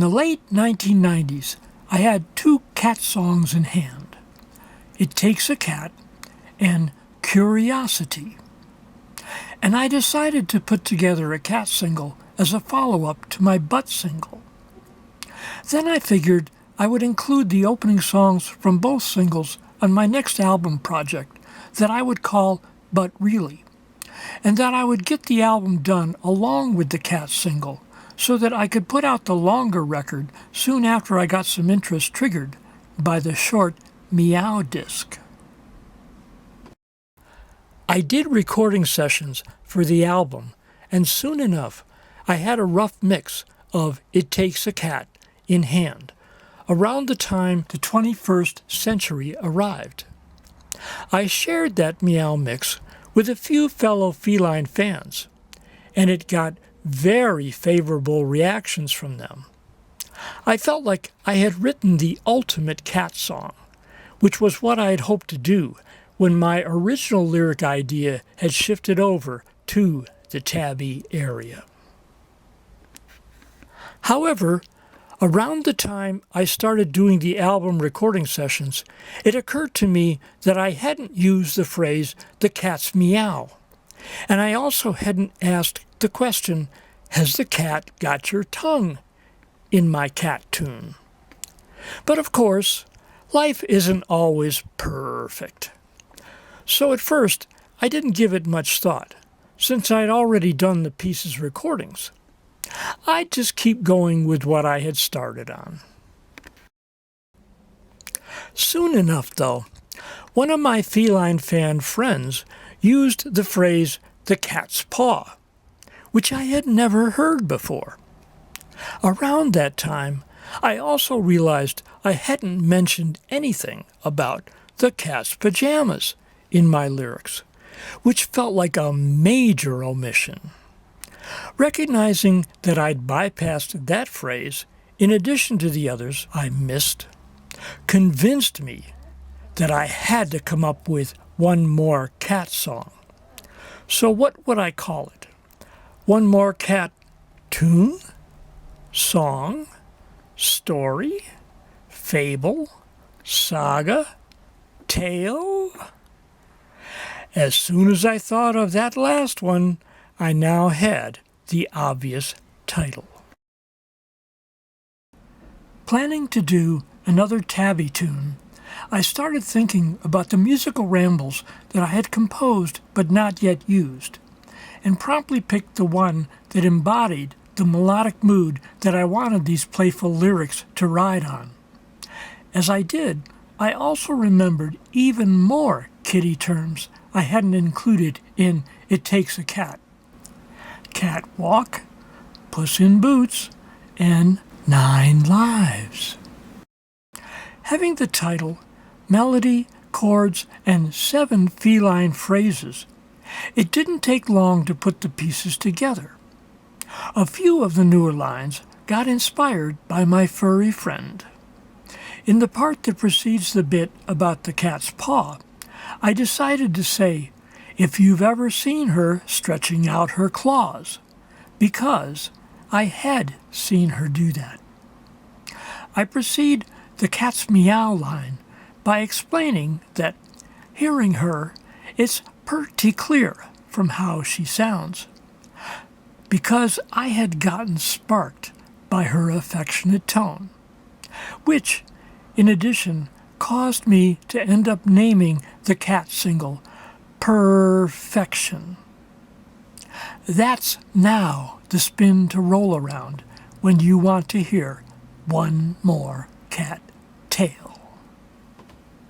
the late 1990s, I had two cat songs in hand. It Takes a Cat and Curiosity. And I decided to put together a cat single as a follow-up to my butt single. Then I figured I would include the opening songs from both singles on my next album project that I would call But Really, and that I would get the album done along with the cat single so that I could put out the longer record soon after I got some interest triggered by the short Meow disc. I did recording sessions for the album, and soon enough I had a rough mix of It Takes a Cat in hand, around the time the 21st century arrived. I shared that Meow mix with a few fellow feline fans, and it got very favorable reactions from them. I felt like I had written the ultimate cat song, which was what I had hoped to do when my original lyric idea had shifted over to the tabby area. However, around the time I started doing the album recording sessions, it occurred to me that I hadn't used the phrase, "the cat's meow." And I also hadn't asked the question, "Has the cat got your tongue?" in my cat tune. But of course, life isn't always perfect. So at first, I didn't give it much thought, since I'd already done the piece's recordings. I'd just keep going with what I had started on. Soon enough, though, one of my feline fan friends used the phrase, "the cat's paw," which I had never heard before. Around that time, I also realized I hadn't mentioned anything about the cat's pajamas in my lyrics, which felt like a major omission. Recognizing that I'd bypassed that phrase, in addition to the others I missed, convinced me that I had to come up with one more cat song. So what would I call it? One more cat tune? Song? Story? Fable? Saga? Tale? As soon as I thought of that last one, I now had the obvious title. Planning to do another tabby tune, I started thinking about the musical rambles that I had composed but not yet used, and promptly picked the one that embodied the melodic mood that I wanted these playful lyrics to ride on. As I did, I also remembered even more kitty terms I hadn't included in It Takes a Cat. Cat walk, Puss in Boots, and 9 lives. Having the title, melody, chords, and 7 feline phrases, it didn't take long to put the pieces together. A few of the newer lines got inspired by my furry friend. In the part that precedes the bit about the cat's paw, I decided to say, "If you've ever seen her stretching out her claws," because I had seen her do that. I precede the cat's meow line by explaining that, hearing her, it's pretty clear from how she sounds, because I had gotten sparked by her affectionate tone, which, in addition, caused me to end up naming the cat single Perfection. That's now the spin to roll around when you want to hear one more cat tale.